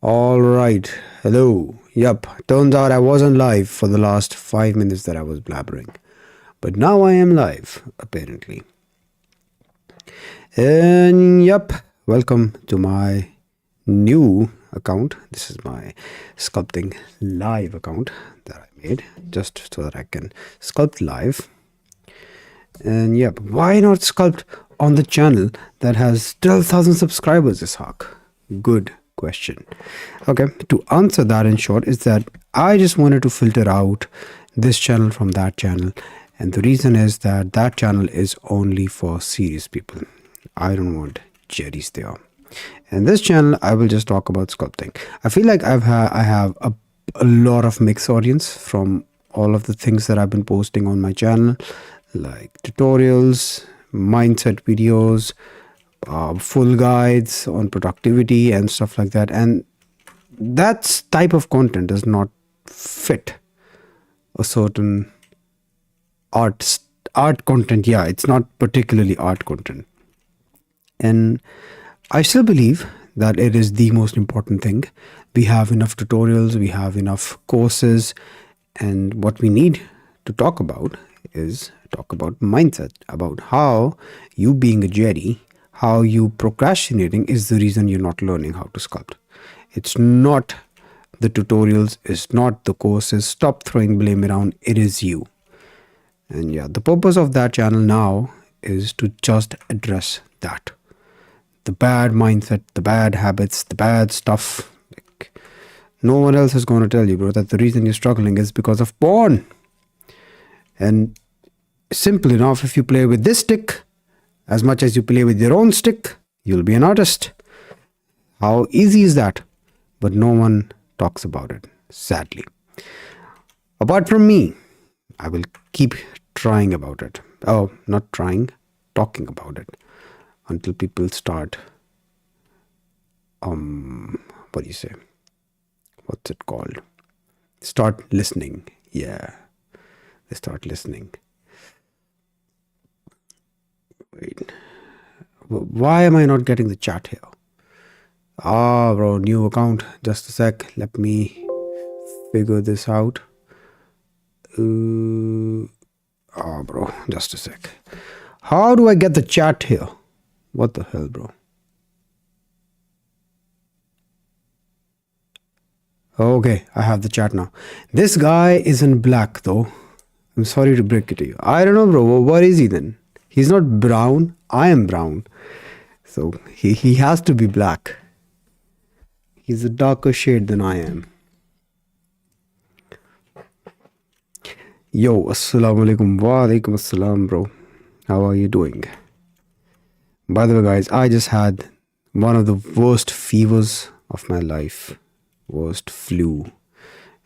All right. Hello. Yup. Turns out I wasn't live for the last 5 minutes that I was blabbering. But now I am live, apparently. And yup. Welcome to my new account. This is my sculpting live account that I made just so that I can sculpt live. And yep, why not sculpt on the channel that has 12,000 subscribers, Ishaq? Good question. Okay, to answer that in short is that I just wanted to filter out this channel from that channel. And the reason is that that channel is only for serious people. I don't want Jerry's there. And this channel, I will just talk about sculpting. I feel like I have a lot of mixed audience from all of the things that I've been posting on my channel, like tutorials, mindset videos, full guides on productivity and stuff like that. And that type of content does not fit a certain art content. Yeah, it's not particularly art content. And I still believe that it is the most important thing. We have enough tutorials, we have enough courses, and what we need to talk about is talk about mindset, about how you being a Jerry, how you procrastinating is the reason you're not learning how to sculpt. It's not the tutorials, it's not the courses. Stop throwing blame around. It is you. And yeah, the purpose of that channel now is to just address that. The bad mindset, the bad habits, the bad stuff. Like, no one else is going to tell you, bro, that the reason you're struggling is because of porn. And simple enough, if you play with this stick as much as you play with your own stick, you'll be an artist. How easy is that? But no one talks about it, sadly. Apart from me, I will keep trying about it. Oh, not trying, talking about it until people start, what do you say? What's it called? Start listening. Yeah, they start listening. Wait, why am I not getting the chat here? Ah, bro, new account. Just a sec. Let me figure this out. Bro, just a sec. How do I get the chat here? What the hell, bro? Okay, I have the chat now. This guy is in black, though. I'm sorry to break it to you. I don't know, bro. What is he then? He's not brown. I am brown. So he has to be black. He's a darker shade than I am. Yo, assalamu alaikum. Wa alaikum assalam, bro. How are you doing? By the way, guys, I just had one of the worst fevers of my life. Worst flu.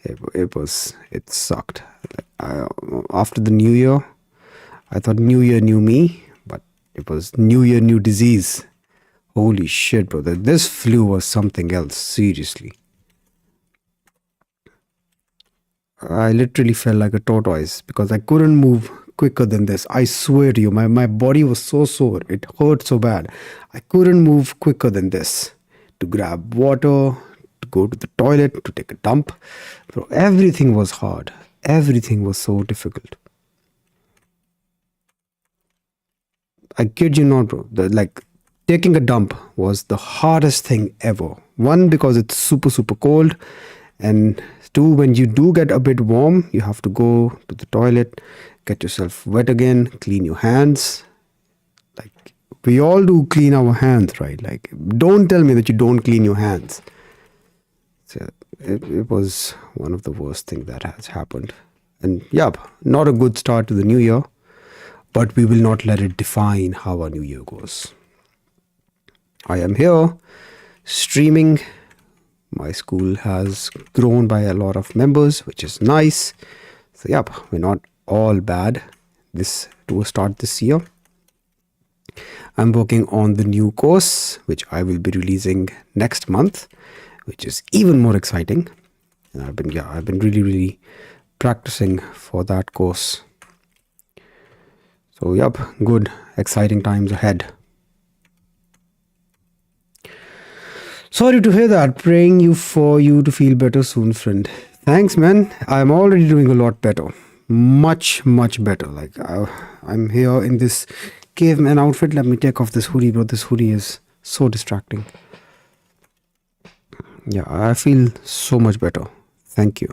It sucked. After the new year, I thought new year, new me, but it was new year, new disease. Holy shit, brother. This flu was something else, seriously. I literally felt like a tortoise because I couldn't move quicker than this. I swear to you, my body was so sore. It hurt so bad. I couldn't move quicker than this. To grab water, to go to the toilet, to take a dump. Bro, everything was hard. Everything was so difficult. I kid you not, bro. Taking a dump was the hardest thing ever. One, because it's super, super cold. And two, when you do get a bit warm, you have to go to the toilet, get yourself wet again, clean your hands. Like, we all do clean our hands, right? Like, don't tell me that you don't clean your hands. So it was one of the worst things that has happened. And yeah, not a good start to the new year, but we will not let it define how our new year goes. I am here streaming. My school has grown by a lot of members, which is nice. So yep, we're not all bad to start this year. I'm working on the new course, which I will be releasing next month, which is even more exciting. And I've been really practicing for that course. So yep, good, exciting times ahead. Sorry to hear that. Praying you for you to feel better soon, friend. Thanks, man. I'm already doing a lot better. Much, much better. Like, I'm here in this caveman outfit. Let me take off this hoodie, bro. This hoodie is so distracting. Yeah, I feel so much better. Thank you.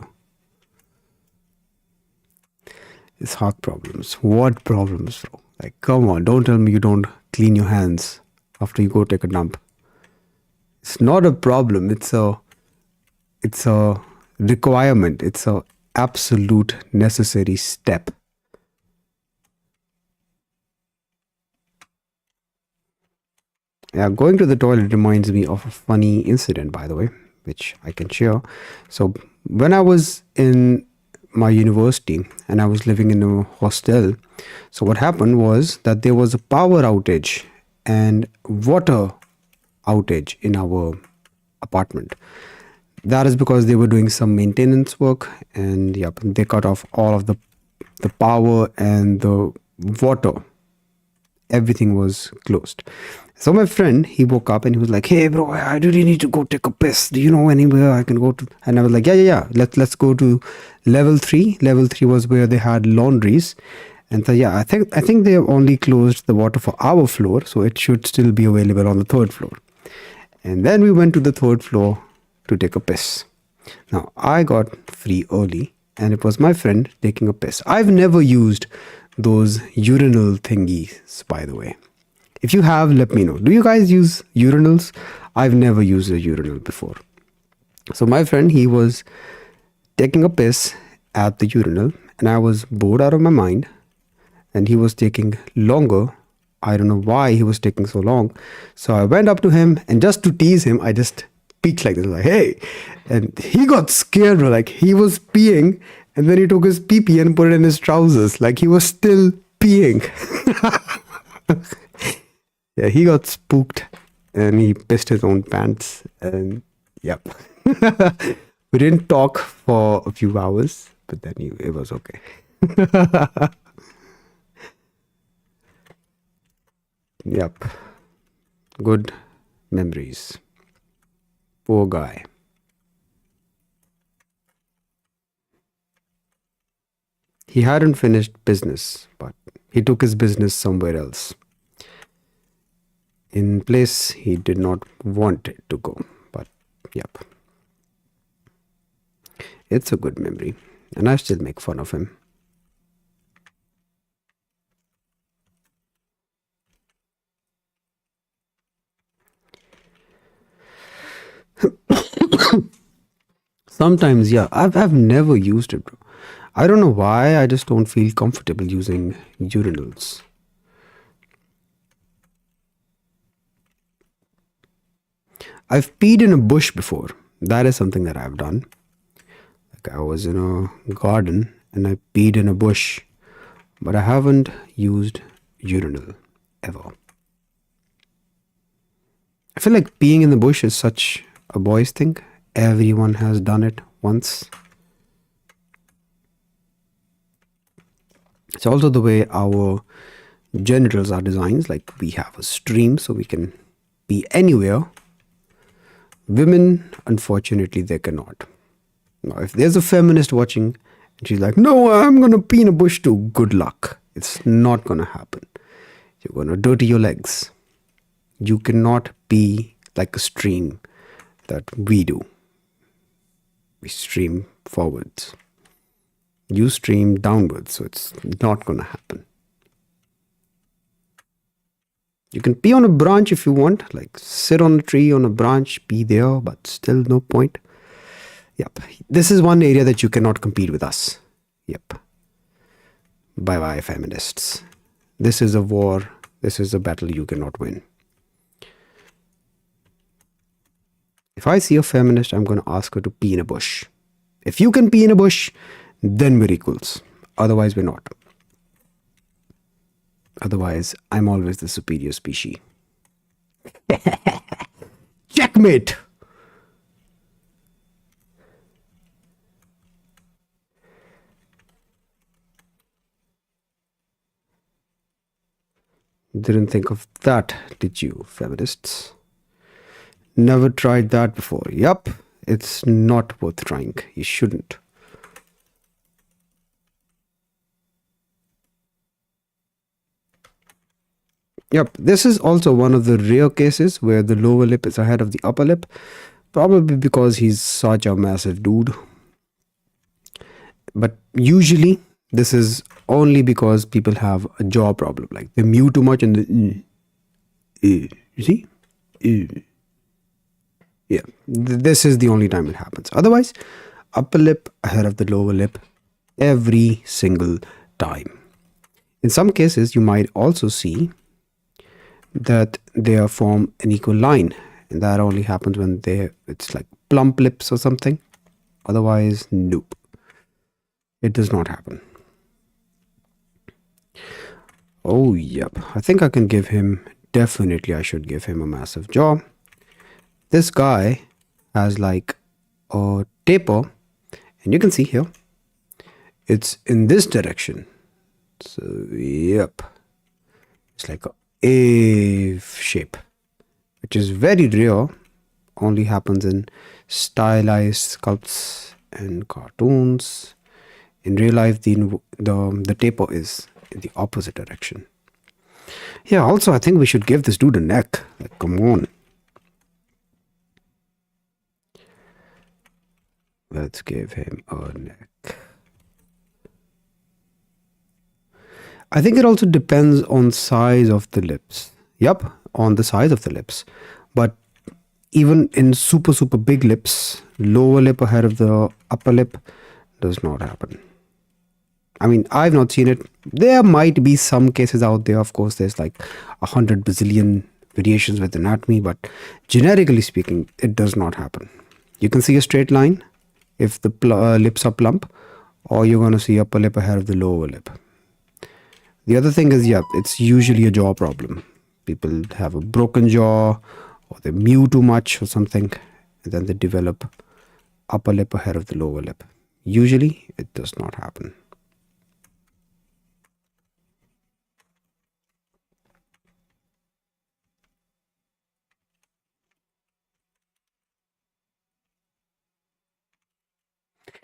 It's heart problems. What problems, bro? Like, come on. Don't tell me you don't clean your hands after you go take a dump. It's not a problem. It's a requirement. It's a absolute necessary step. Yeah, going to the toilet reminds me of a funny incident, by the way, which I can share. So when I was in my university and I was living in a hostel, so what happened was that there was a power outage and water outage in our apartment. That is because they were doing some maintenance work, and yep, they cut off all of the power and the water. Everything was closed. So my friend, he woke up and he was like, "Hey bro, I really need to go take a piss. Do you know anywhere I can go to?" And I was like, "Yeah. Let's go to level 3. Level 3 was where they had laundries." And so yeah, I think they have only closed the water for our floor, so it should still be available on the 3rd floor. And then we went to the 3rd floor to take a piss. Now I got free early, and it was my friend taking a piss. I've never used those urinal thingies, by the way. If you have, let me know. Do you guys use urinals? I've never used a urinal before. So my friend, he was taking a piss at the urinal, and I was bored out of my mind, and he was taking longer. I don't know why he was taking so long. So I went up to him, and just to tease him, I just peeked like this, like, "Hey." And he got scared, bro. Like, he was peeing, and then he took his pee-pee and put it in his trousers. Like, he was still peeing. Yeah, he got spooked and he pissed his own pants. And yep. We didn't talk for a few hours, but then it was okay. Yep. Good memories. Poor guy. He hadn't finished business, but he took his business somewhere else, in place he did not want it to go. But yep, it's a good memory, and I still make fun of him. Sometimes, yeah, I've never used it, bro. I don't know why. I just don't feel comfortable using urinals. I've peed in a bush before. That is something that I've done. Like, I was in a garden and I peed in a bush, but I haven't used urinal ever. I feel like peeing in the bush is such a boys' thing. Everyone has done it once. It's also the way our genitals are designed. Like, we have a stream so we can pee anywhere. Women, unfortunately, they cannot. Now, if there's a feminist watching and she's like, "No, I'm going to pee in a bush too," good luck. It's not going to happen. You're going to dirty your legs. You cannot pee like a stream that we do. We stream forwards. You stream downwards, so it's not going to happen. You can pee on a branch if you want, like sit on a tree on a branch, pee there, but still no point. Yep. This is one area that you cannot compete with us. Yep. Bye-bye, feminists. This is a war. This is a battle you cannot win. If I see a feminist, I'm going to ask her to pee in a bush. If you can pee in a bush, then we're equals. Otherwise, we're not. Otherwise, I'm always the superior species. Checkmate! Didn't think of that, did you, feminists? Never tried that before. Yup, it's not worth trying. You shouldn't. Yep, this is also one of the rare cases where the lower lip is ahead of the upper lip, probably because he's such a massive dude. But usually, this is only because people have a jaw problem, like they mew too much and you see? Yeah, this is the only time it happens. Otherwise, upper lip ahead of the lower lip every single time. In some cases, you might also see that they form an equal line, and that only happens when it's like plump lips or something. Otherwise, nope, it does not happen. Oh, yep, I think I can give him, definitely I should give him a massive jaw. This guy has like a taper, and you can see here it's in this direction. So yep, it's like a shape, which is very rare, only happens in stylized sculpts and cartoons. In real life, the taper is in the opposite direction. Yeah, also I think we should give this dude a neck. Like, come on. Let's give him a neck. I think it also depends on size of the lips. Yep, on the size of the lips. But even in super big lips, lower lip ahead of the upper lip does not happen. I mean, I've not seen it. There might be some cases out there. Of course, there's like 100 bazillion variations with anatomy, but generically speaking, it does not happen. You can see a straight line if the lips are plump, or you're going to see upper lip ahead of the lower lip. The other thing is, yeah, it's usually a jaw problem. People have a broken jaw, or they mew too much or something, and then they develop upper lip ahead of the lower lip. Usually, it does not happen.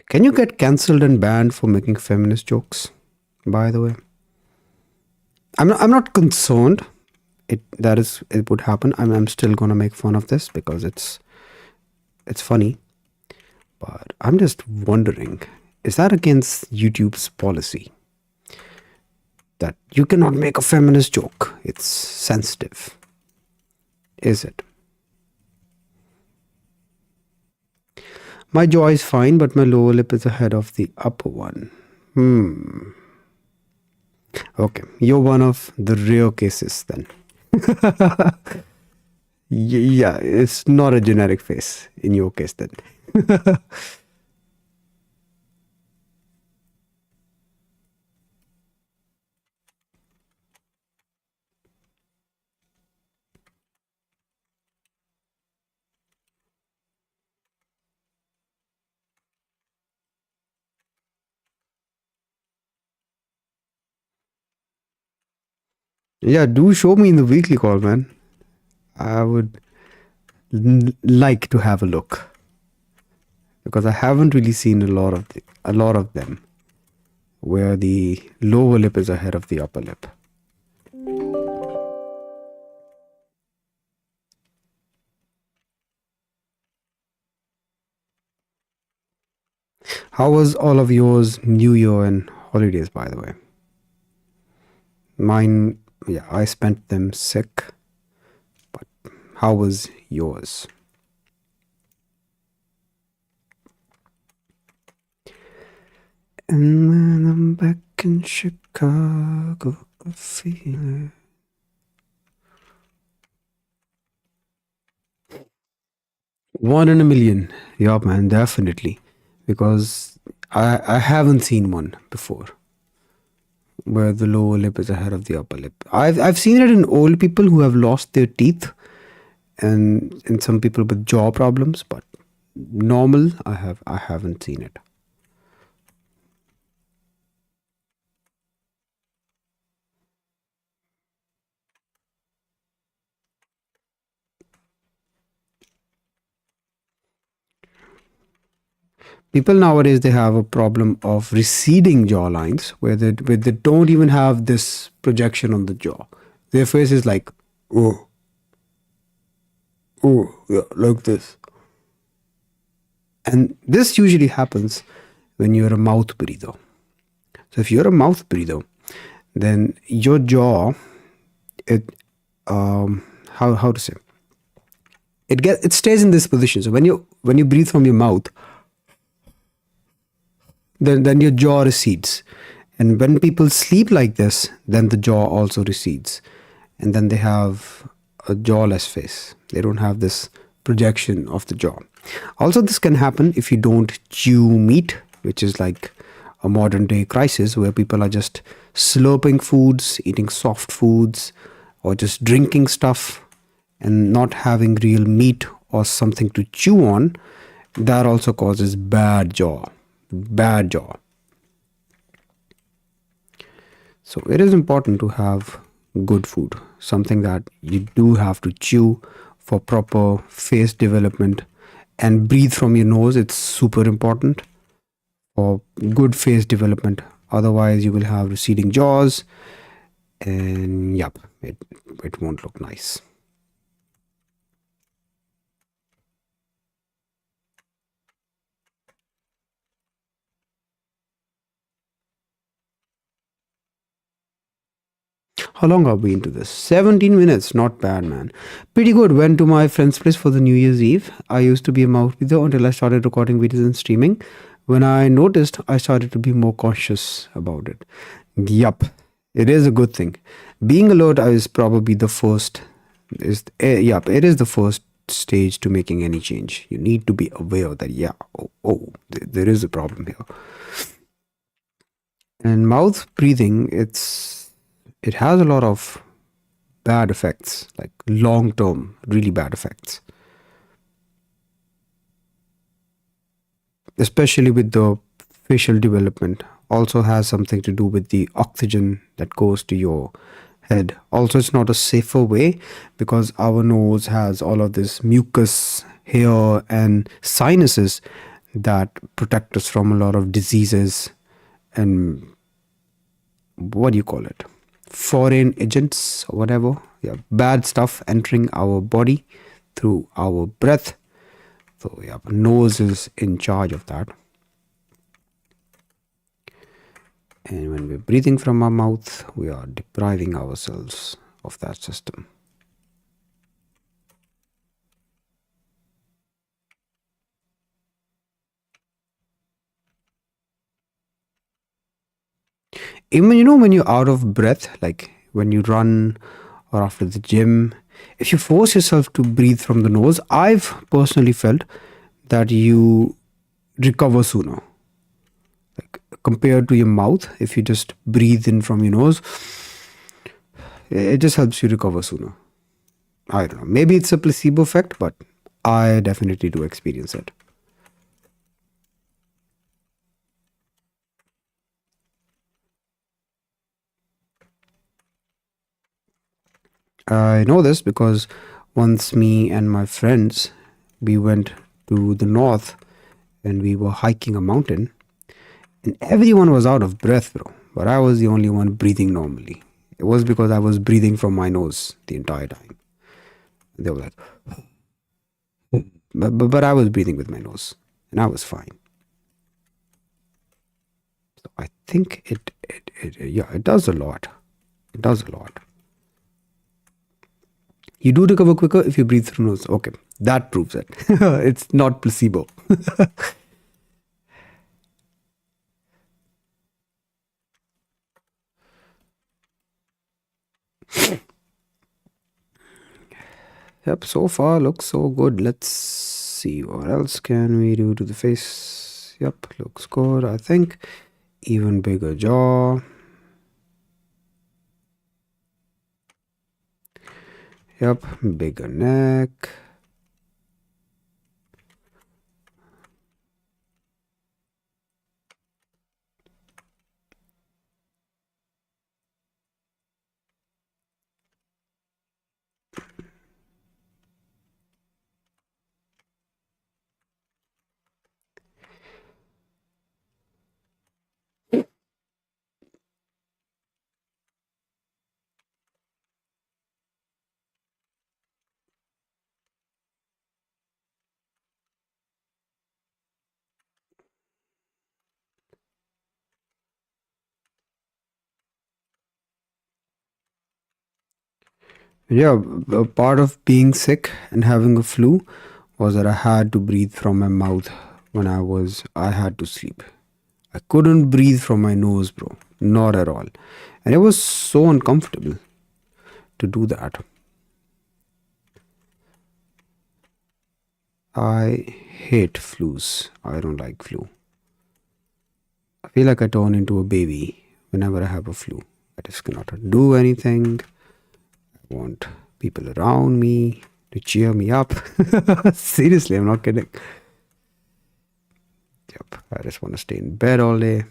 Can you get cancelled and banned for making feminist jokes, by the way? I'm not concerned it would happen. I'm still gonna make fun of this because it's funny. But I'm just wondering, is that against YouTube's policy? That you cannot make a feminist joke. It's sensitive. Is it? My jaw is fine, but my lower lip is ahead of the upper one. Okay, you're one of the rare cases then. Yeah, it's not a generic face in your case then. Yeah, do show me in the weekly call, man. I would like to have a look because I haven't really seen a lot of them where the lower lip is ahead of the upper lip. How was all of yours New Year and holidays, by the way? Mine, yeah, I spent them sick. But how was yours? And when I'm back in Chicago, I feel it. One in a million. Yeah, man, definitely. Because I haven't seen one before where the lower lip is ahead of the upper lip. I've seen it in old people who have lost their teeth and in some people with jaw problems, but normal I haven't seen it. People nowadays, they have a problem of receding jaw lines where they don't even have this projection on the jaw. Their face is like, oh, oh, yeah, like this. And this usually happens when you're a mouth breather. So if you're a mouth breather, then your jaw, it how to say, it stays in this position. So when you breathe from your mouth, then your jaw recedes. And when people sleep like this, then the jaw also recedes. And then they have a jawless face. They don't have this projection of the jaw. Also, this can happen if you don't chew meat, which is like a modern day crisis where people are just slurping foods, eating soft foods, or just drinking stuff and not having real meat or something to chew on. That also causes bad jaw. Bad jaw. So it is important to have good food, something that you do have to chew for proper face development, and breathe from your nose. It's super important for good face development. Otherwise, you will have receding jaws, and yep, it won't look nice. How long are we into this? 17 minutes. Not bad, man. Pretty good. Went to my friend's place for the New Year's Eve. I used to be a mouth breather until I started recording videos and streaming. When I noticed, I started to be more conscious about it. Yup. It is a good thing. Being alert is probably the first yup, it is the first stage to making any change. You need to be aware that there is a problem here. And mouth breathing, it has a lot of bad effects, like long term, really bad effects. Especially with the facial development, also has something to do with the oxygen that goes to your head. Also, it's not a safer way because our nose has all of this mucus, hair, and sinuses that protect us from a lot of diseases and what do you call it? Foreign agents or whatever. Yeah, bad stuff entering our body through our breath. So yeah, nose is in charge of that. And when we're breathing from our mouth, we are depriving ourselves of that system. Even when you're out of breath, like when you run or after the gym, if you force yourself to breathe from the nose, I've personally felt that you recover sooner. Like compared to your mouth, if you just breathe in from your nose, it just helps you recover sooner. I don't know. Maybe it's a placebo effect, but I definitely do experience it. I know this because once me and my friends, we went to the north and we were hiking a mountain, and everyone was out of breath, bro. But I was the only one breathing normally. It was because I was breathing from my nose the entire time. They were like, but I was breathing with my nose, and I was fine. So I think it does a lot. It does a lot. You do recover quicker if you breathe through nose. Okay, that proves it. It's not placebo. Yep, so far looks so good. Let's see what else can we do to the face. Yep, looks good, I think. Even bigger jaw. Yep, bigger neck. Yeah, a part of being sick and having a flu was that I had to breathe from my mouth when I had to sleep. I couldn't breathe from my nose, bro. Not at all. And it was so uncomfortable to do that. I hate flus. I don't like flu. I feel like I turn into a baby whenever I have a flu. I just cannot do anything. I want people around me to cheer me up. Seriously, I'm not kidding. Yep, I just want to stay in bed all day.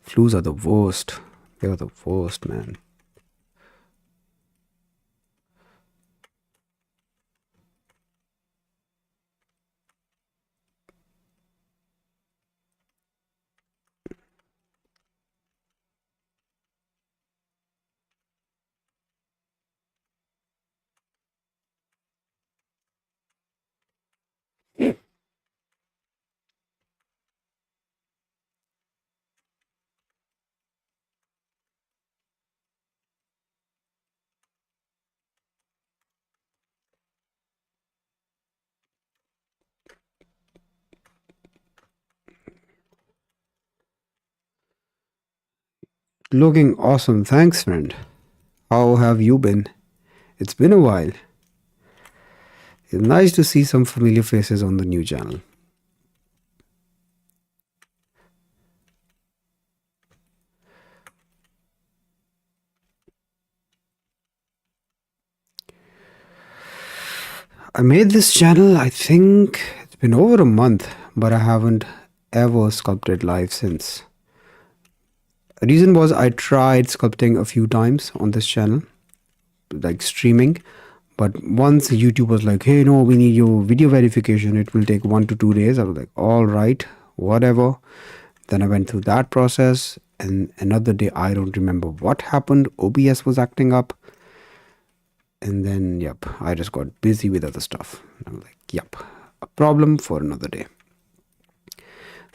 Flus are the worst. They are the worst, man. Looking awesome. Thanks, friend. How have you been? It's been a while. It's nice to see some familiar faces on the new channel. I made this channel, I think it's been over a month, but I haven't ever sculpted live since. The reason was I tried sculpting a few times on this channel, like streaming, but once YouTube was like, hey, no, we need your video verification, it will take 1 to 2 days. I was like, all right, whatever. Then I went through that process, and another day, I don't remember what happened. OBS was acting up. And then, yep, I just got busy with other stuff. I'm like, yep, a problem for another day.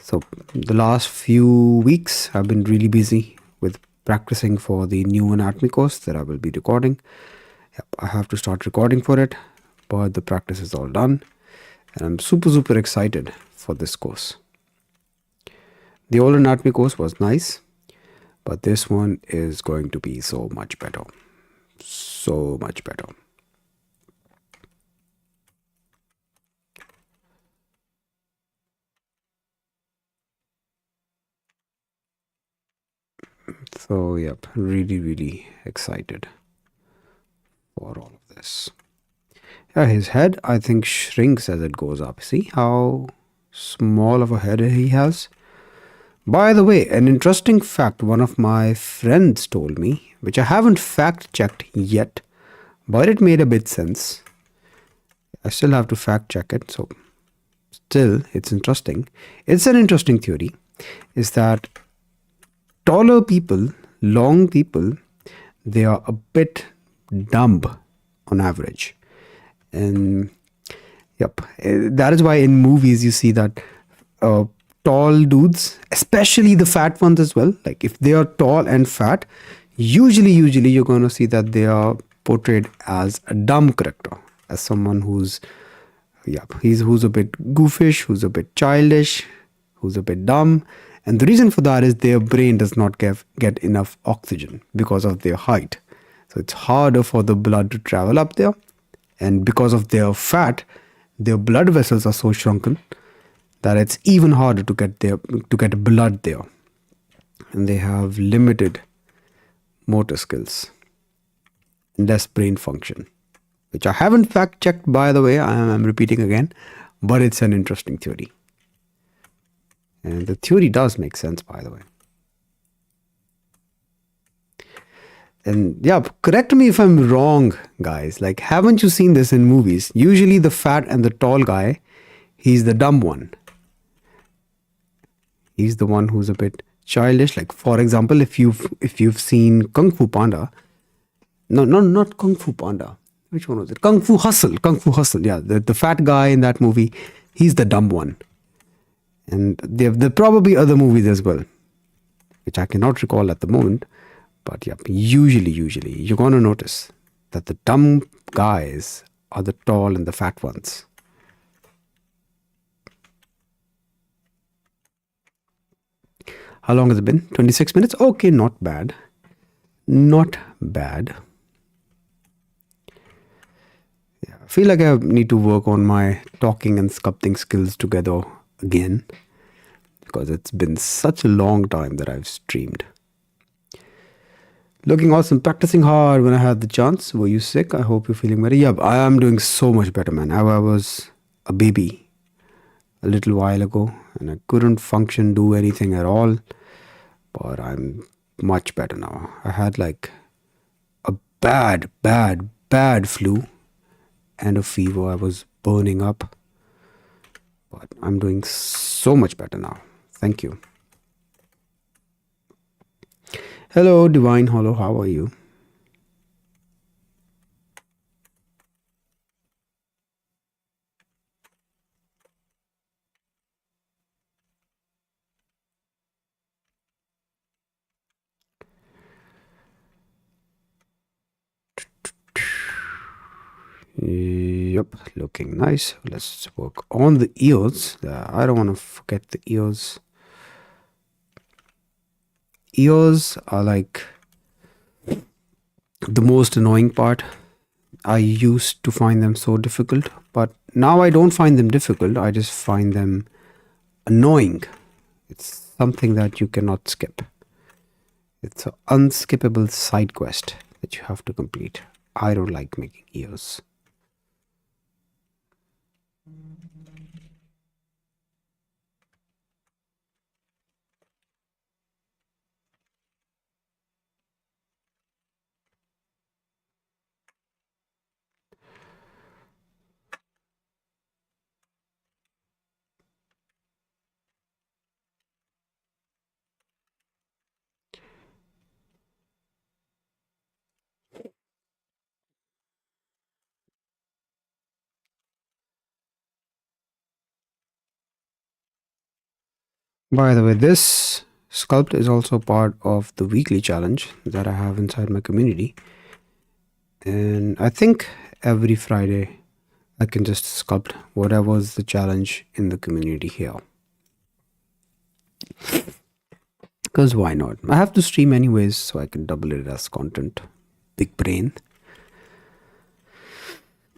So the last few weeks, I've been really busy with practicing for the new anatomy course that I will be recording. Yep, I have to start recording for it, but the practice is all done. And I'm super excited for this course. The old anatomy course was nice, but this one is going to be so much better. So much better. So, yep, really excited for all of this. Yeah, his head, I think, shrinks as it goes up. See how small of a head he has? By the way, an interesting fact one of my friends told me, which I haven't fact checked yet, but it made a bit sense. I still have to fact check it, so still, it's interesting. It's an interesting theory, is that taller people, long people, they are a bit dumb on average. And yep, that is why in movies you see that tall dudes, especially the fat ones as well, like if they are tall and fat, usually you're going to see that they are portrayed as a dumb character, as someone who's who's a bit goofish, who's a bit childish, who's a bit dumb. And the reason for that is their brain does not get enough oxygen because of their height. So it's harder for the blood to travel up there. And because of their fat, their blood vessels are so shrunken that it's even harder to get blood there. And they have limited motor skills, less brain function, which I haven't fact checked, by the way. I'm repeating again, but it's an interesting theory. And the theory does make sense, by the way. And yeah, correct me if I'm wrong, guys. Like, haven't you seen this in movies? Usually the fat and the tall guy, he's the dumb one. He's the one who's a bit childish. Like, for example, if you've seen Kung Fu Panda. No, not Kung Fu Panda. Which one was it? Kung Fu Hustle. Kung Fu Hustle. Yeah, the fat guy in that movie, he's the dumb one. And there are probably other movies as well, which I cannot recall at the moment. But yep, usually you're going to notice that the dumb guys are the tall and the fat ones. How long has it been? 26 minutes? Okay, not bad. Not bad. Yeah, I feel like I need to work on my talking and sculpting skills together again, because it's been such a long time that I've streamed. Looking awesome, practicing hard when I had the chance. Were you sick? I hope you're feeling better. Yeah, I am doing so much better, man. I was a baby a little while ago and I couldn't function, do anything at all. But I'm much better now. I had like a bad flu and a fever. I was burning up. But I'm doing so much better now. Thank you. Hello, Divine Hollow. How are you? Yep, looking nice. Let's work on the ears. I don't want to forget the ears. Ears are like the most annoying part. I used to find them so difficult, but now I don't find them difficult. I just find them annoying. It's something that you cannot skip. It's an unskippable side quest that you have to complete. I don't like making ears. By the way, this sculpt is also part of the weekly challenge that I have inside my community. And I think every Friday I can just sculpt whatever's the challenge in the community here. Because why not? I have to stream anyways, so I can double it as content. Big brain.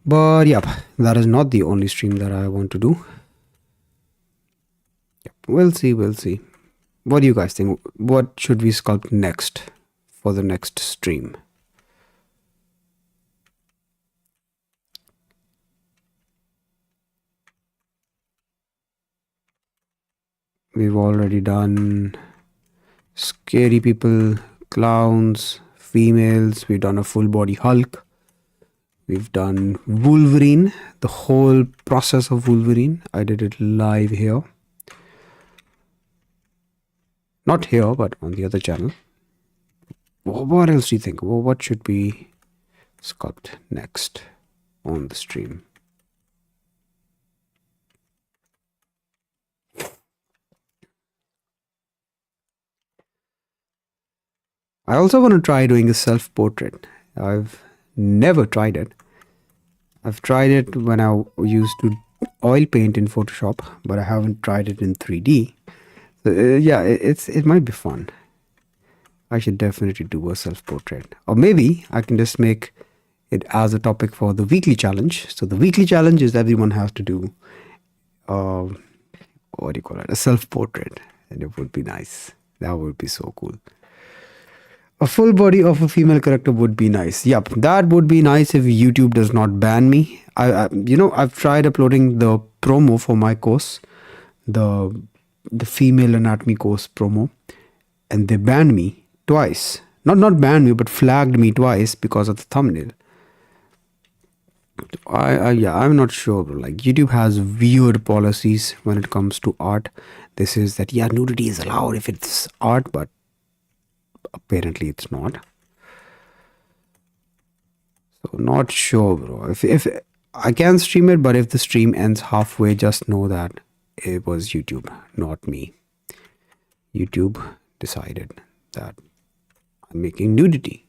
But yep, that is not the only stream that I want to do. Yep, we'll see. What do you guys think? What should we sculpt next for the next stream? We've already done scary people, clowns, females. We've done a full body Hulk. We've done Wolverine, the whole process of Wolverine. I did it live here. Not here, but on the other channel. What else do you think? What should we sculpt next on the stream? I also want to try doing a self-portrait. I've never tried it. I've tried it when I used to oil paint in Photoshop, but I haven't tried it in 3D. So, yeah, it might be fun. I should definitely do a self-portrait. Or maybe I can just make it as a topic for the weekly challenge. So the weekly challenge is everyone has to do, what do you call it, a self-portrait. And it would be nice. That would be so cool. A full body of a female character would be nice. Yep, that would be nice if YouTube does not ban me. I've tried uploading the promo for my course, the female anatomy course promo, and they banned me twice. Not banned me, but flagged me twice because of the thumbnail. I'm not sure, bro. Like, YouTube has weird policies when it comes to art. This is that, yeah, nudity is allowed if it's art, but apparently it's not. So not sure, bro. If I can stream it, but if the stream ends halfway, just know that it was YouTube, not me. YouTube decided that I'm making nudity,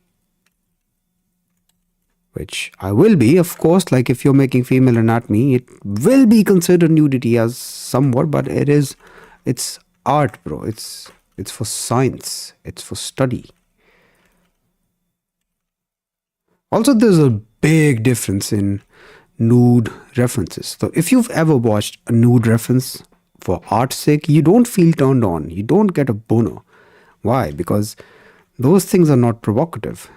which I will be, of course. Like if you're making female anatomy, it will be considered nudity as somewhat, but it's art, bro. It's for science. It's for study. Also, there's a big difference in nude references. So if you've ever watched a nude reference for art's sake, you don't feel turned on. You don't get a boner. Why? Because those things are not provocative.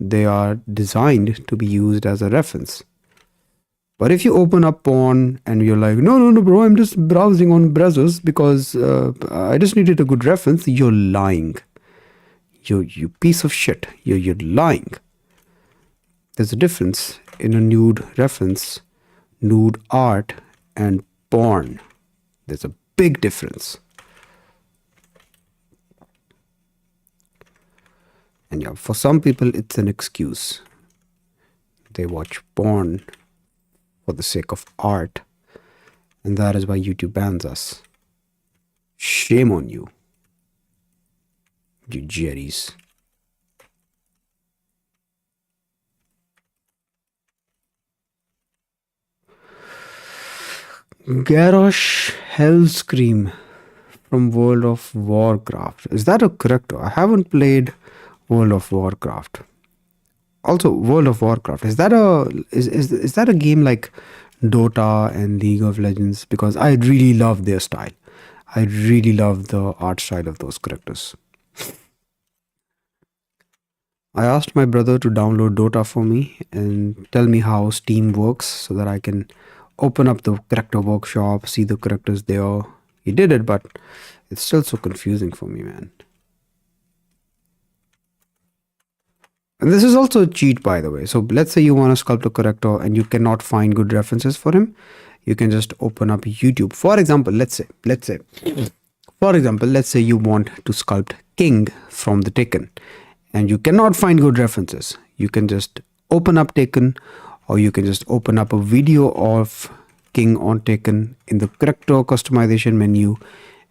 They are designed to be used as a reference. But if you open up porn and you're like, no, bro, I'm just browsing on browsers because I just needed a good reference, you're lying. You piece of shit. You're lying. There's a difference in a nude reference, nude art, and porn. There's a big difference. And yeah, for some people, it's an excuse. They watch porn for the sake of art, and that is why YouTube bans us. Shame on you, you Jerry's. Garrosh Hellscream from World of Warcraft. Is that a character? I haven't played World of Warcraft. Also, World of Warcraft. Is that a game like Dota and League of Legends? Because I really love their style. I really love the art style of those characters. I asked my brother to download Dota for me and tell me how Steam works so that I can open up the character workshop, see the characters there. He did it, but it's still so confusing for me, man. And this is also a cheat, by the way. So let's say you want to sculpt a character and you cannot find good references for him. You can just open up YouTube. For example, let's say you want to sculpt King from the Taken and you cannot find good references. You can just open up Taken, or you can just open up a video of King on Taken in the character customization menu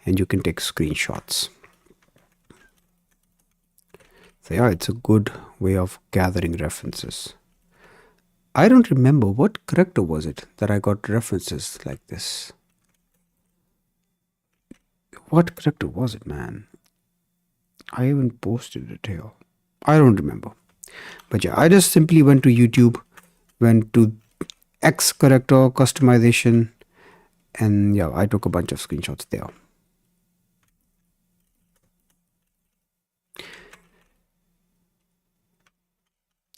and you can take screenshots. So yeah, it's a good way of gathering references. I don't remember what character was it that I got references like this. What character was it, man? I even posted it here. I don't remember. But yeah, I just simply went to YouTube, went to X character customization, and yeah, I took a bunch of screenshots there.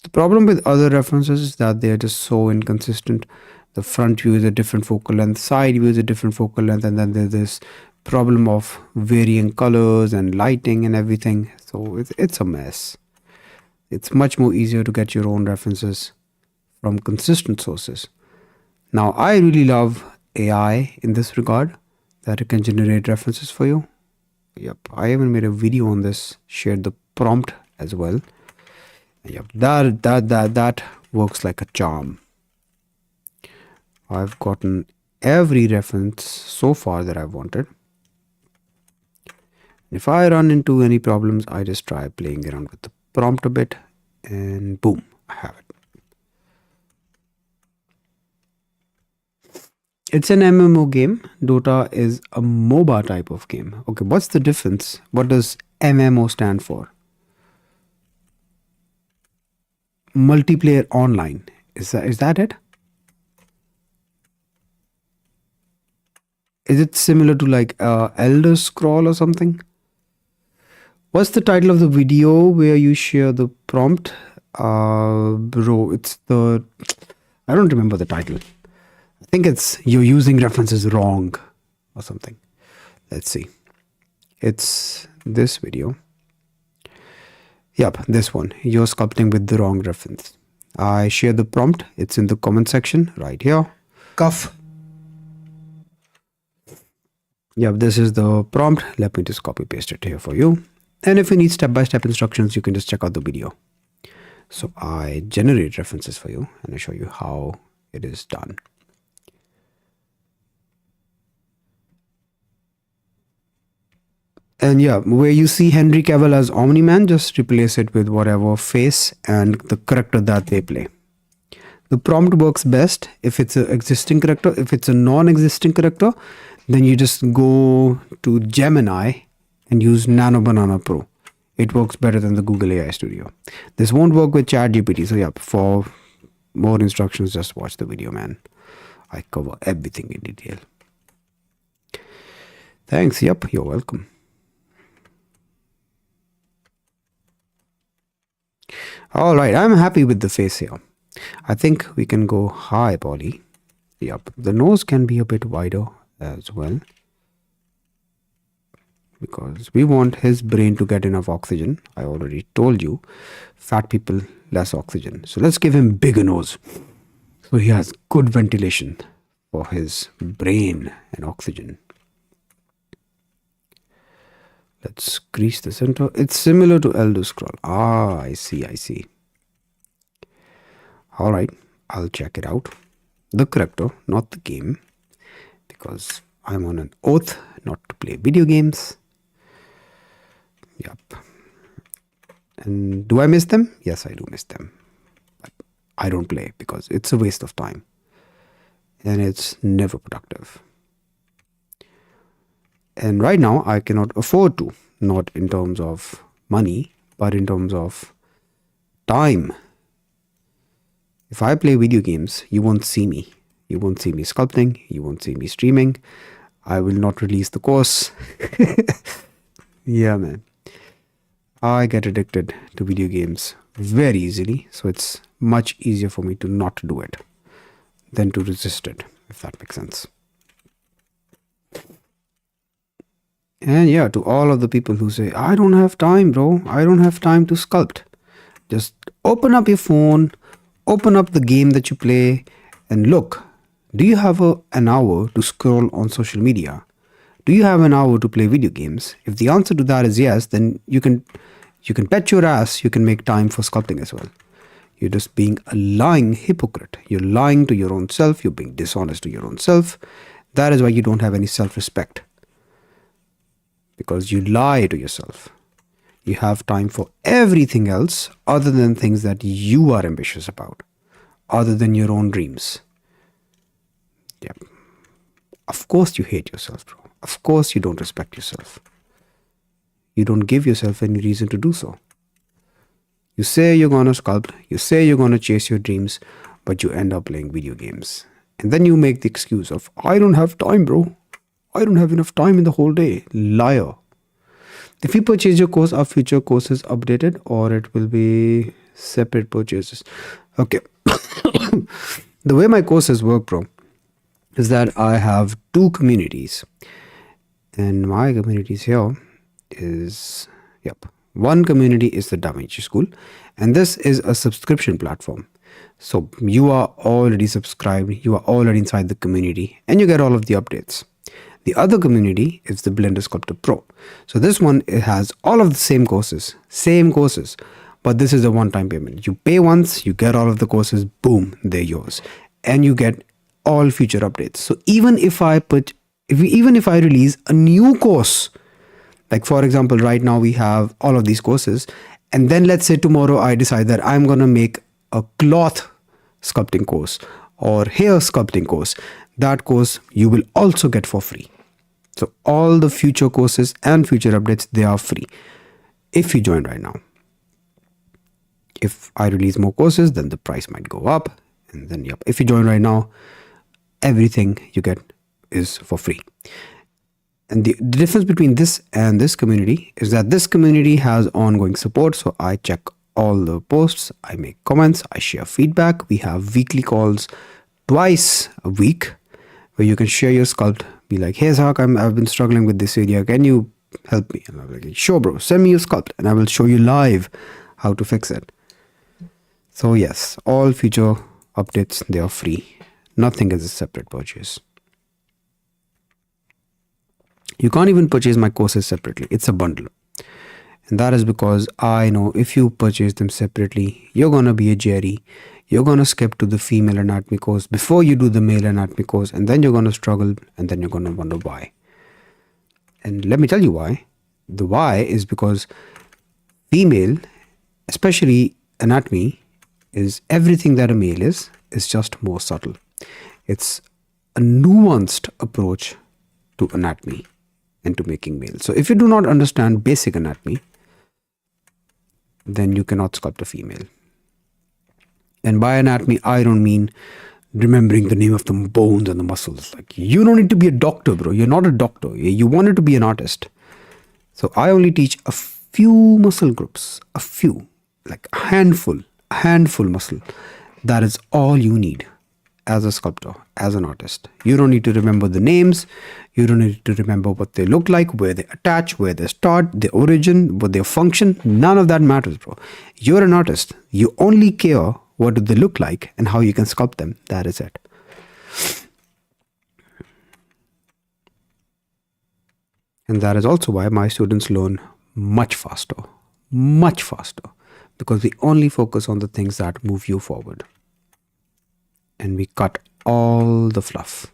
The problem with other references is that they are just so inconsistent. The front view is a different focal length, side view is a different focal length, and then there's this problem of varying colors and lighting and everything. So it's a mess. It's much more easier to get your own references from consistent sources. Now, I really love AI in this regard, that it can generate references for you. Yep, I even made a video on this, shared the prompt as well. Yep, that works like a charm. I've gotten every reference so far that I've wanted. If I run into any problems, I just try playing around with the prompt a bit and boom, I have it. It's an MMO game. Dota is a MOBA type of game. Okay, what's the difference? What does MMO stand for? Multiplayer online. Is that it? Is it similar to like Elder Scroll or something? What's the title of the video where you share the prompt? Bro, it's the... I don't remember the title. I think it's you're using references wrong or something. Let's see. It's this video. Yep, this one. You're sculpting with the wrong reference. I share the prompt. It's in the comment section right here. Cuff. Yep, this is the prompt. Let me just copy paste it here for you. And if you need step-by-step instructions, you can just check out the video. So I generate references for you and I show you how it is done. And yeah, where you see Henry Cavill as Omni-Man, just replace it with whatever face and the character that they play. The prompt works best if it's an existing character. If it's a non-existing character, then you just go to Gemini and use Nano Banana Pro. It works better than the Google AI Studio. This won't work with ChatGPT. So yeah, for more instructions, just watch the video, man. I cover everything in detail. Thanks. Yep, you're welcome. All right, I'm happy with the face here. I think we can go high poly. Yep, the nose can be a bit wider as well, because we want his brain to get enough oxygen. I already told you, fat people, less oxygen. So let's give him bigger nose, so he has good ventilation for his brain and oxygen. Let's crease the center. It's similar to Elder Scroll. Ah, I see. All right, I'll check it out. The character, not the game, because I'm on an oath not to play video games. Yep. And do I miss them? Yes, I do miss them. But I don't play because it's a waste of time. And it's never productive. And right now, I cannot afford to, not in terms of money, but in terms of time. If I play video games, you won't see me. You won't see me sculpting. You won't see me streaming. I will not release the course. Yeah, man. I get addicted to video games very easily. So it's much easier for me to not do it than to resist it, if that makes sense. And yeah, to all of the people who say, I don't have time, bro. I don't have time to sculpt. Just open up your phone, open up the game that you play, and look. Do you have an hour to scroll on social media? Do you have an hour to play video games? If the answer to that is yes, then you can bet your ass you can make time for sculpting as well. You're just being a lying hypocrite. You're lying to your own self. You're being dishonest to your own self. That is why you don't have any self-respect. Because you lie to yourself. You have time for everything else other than things that you are ambitious about, other than your own dreams. Yeah. Of course you hate yourself, bro. Of course you don't respect yourself. You don't give yourself any reason to do so. You say you're gonna sculpt, you say you're gonna chase your dreams, but you end up playing video games. And then you make the excuse of, I don't have time, bro. I don't have enough time in the whole day. Liar. If you purchase your course, are future courses updated, or it will be separate purchases? Okay. The way my courses work, bro, is that I have two communities. And my communities here is, one community is the Davinci School. And this is a subscription platform. So you are already subscribed, you are already inside the community, and you get all of the updates. The other community is the Blender Sculptor Pro. So this one, it has all of the same courses, but this is a one-time payment. You pay once, you get all of the courses, boom, they're yours. And you get all future updates. So even if I release a new course, like for example, right now we have all of these courses, and then let's say tomorrow I decide that I'm going to make a cloth sculpting course or hair sculpting course, that course you will also get for free. So all the future courses and future updates, they are free if you join right now. If I release more courses, then the price might go up. And then, if you join right now, everything you get is for free. And the difference between this and this community is that this community has ongoing support. So I check all the posts, I make comments, I share feedback. We have weekly calls twice a week where you can share your sculpt. Be like, hey Zach, I've been struggling with this area. Can you help me? And I'm like, sure bro, send me your sculpt and I will show you live how to fix it. So yes, all future updates, they are free. Nothing is a separate purchase. You can't even purchase my courses separately. It's a bundle. And that is because I know if you purchase them separately, you're going to be a Jerry. You're going to skip to the female anatomy course before you do the male anatomy course. And then you're going to struggle. And then you're going to wonder why. And let me tell you why. The why is because female, especially anatomy, is everything that a male is just more subtle. It's a nuanced approach to anatomy and to making male. So if you do not understand basic anatomy, then you cannot sculpt a female. And by anatomy, I don't mean remembering the name of the bones and the muscles. Like, you don't need to be a doctor, bro. You're not a doctor. You wanted to be an artist. So I only teach a few muscle groups, a few, like a handful muscle. That is all you need as a sculptor, as an artist. You don't need to remember the names. You don't need to remember what they look like, where they attach, where they start, their origin, what their function. None of that matters, bro. You're an artist. You only care what do they look like and how you can sculpt them. That is it. And that is also why my students learn much faster, because we only focus on the things that move you forward. And we cut all the fluff.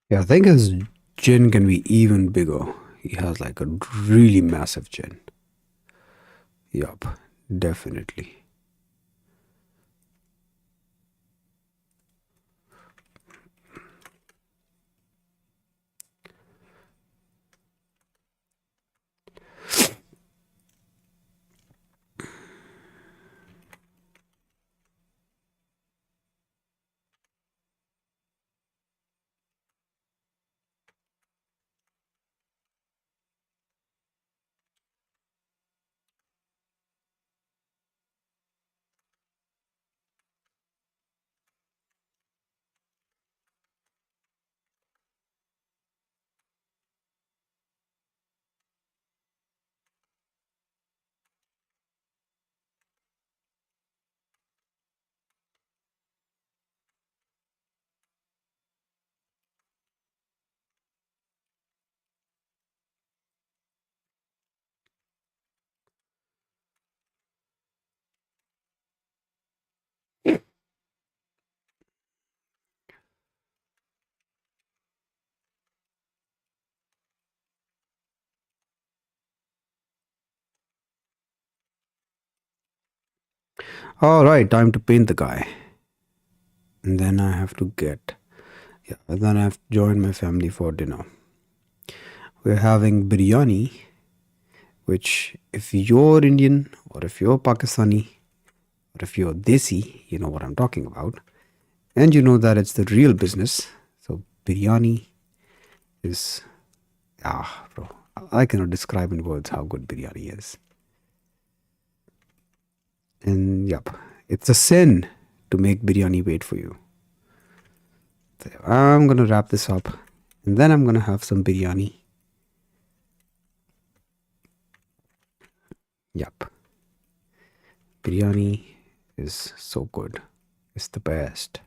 Yeah, I think his chin can be even bigger. He has like a really massive chin. Yup, definitely. All right, time to paint the guy. And then I have to then I have to join my family for dinner. We're having biryani, which if you're Indian or if you're Pakistani or if you're Desi, you know what I'm talking about. And you know that it's the real business. So biryani is, bro, I cannot describe in words how good biryani is. And yep, it's a sin to make biryani wait for you. So I'm going to wrap this up and then I'm going to have some biryani. Yep. Biryani is so good. It's the best.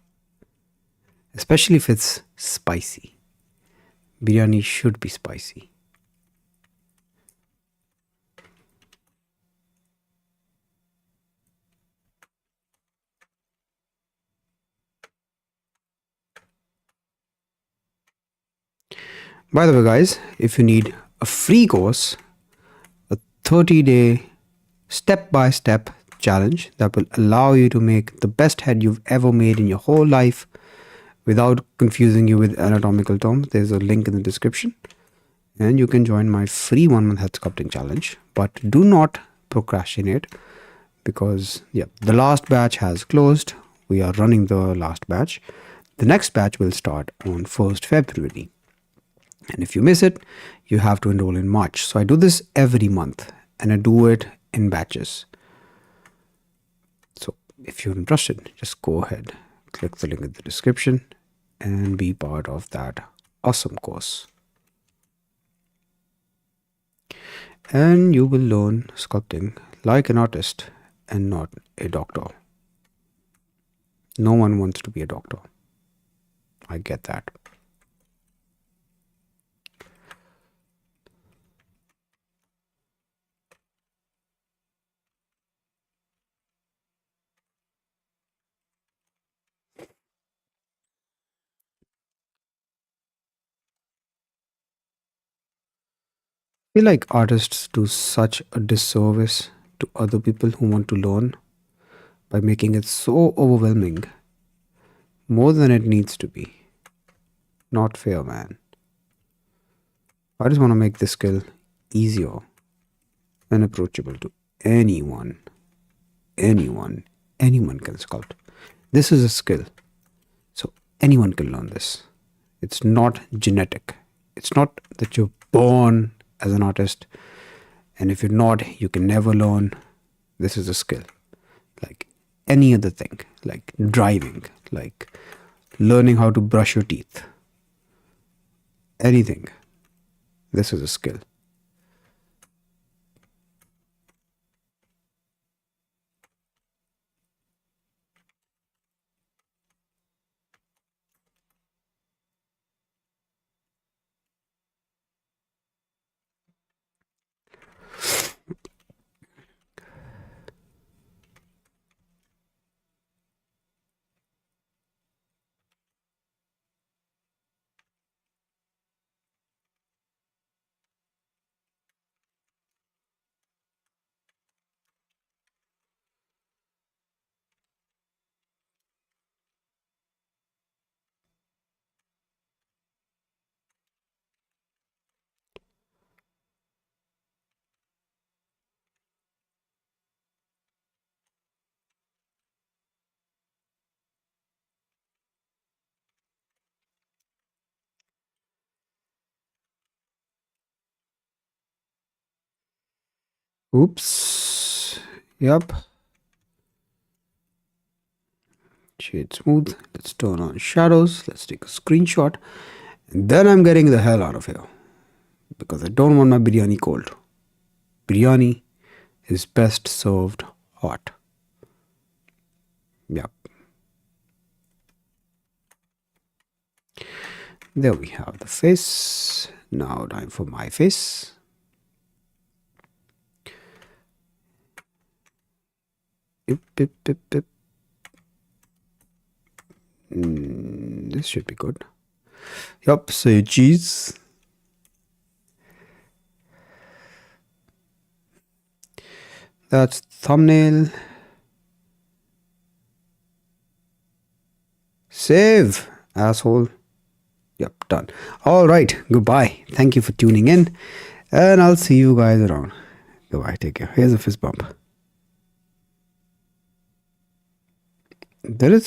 Especially if it's spicy. Biryani should be spicy. By the way, guys, if you need a free course, a 30-day step-by-step challenge that will allow you to make the best head you've ever made in your whole life without confusing you with anatomical terms. There's a link in the description, and you can join my free 1 month head sculpting challenge. But do not procrastinate, because the last batch has closed. We are running the last batch. The next batch will start on 1st February. And if you miss it, you have to enroll in March. So I do this every month, and I do it in batches. So if you're interested, just go ahead, click the link in the description, and be part of that awesome course. And you will learn sculpting like an artist and not a doctor. No one wants to be a doctor. I get that. I feel like artists do such a disservice to other people who want to learn by making it so overwhelming, more than it needs to be. Not fair, man. I just want to make this skill easier and approachable to anyone. Anyone can sculpt. This is a skill, so anyone can learn this. It's not genetic. It's not that you're born as an artist, and if you're not, you can never learn. This is a skill, like any other thing, like driving, like learning how to brush your teeth. Anything. This is a skill. Oops. Yep. Shade smooth. Let's turn on shadows. Let's take a screenshot. And then I'm getting the hell out of here, because I don't want my biryani cold. Biryani is best served hot. Yep. There we have the face. Now time for my face. This should be good. Yup, say cheese. That's thumbnail. Save, asshole. Yep, done. All right, goodbye. Thank you for tuning in, and I'll see you guys around. Goodbye, take care. Here's a fist bump. There is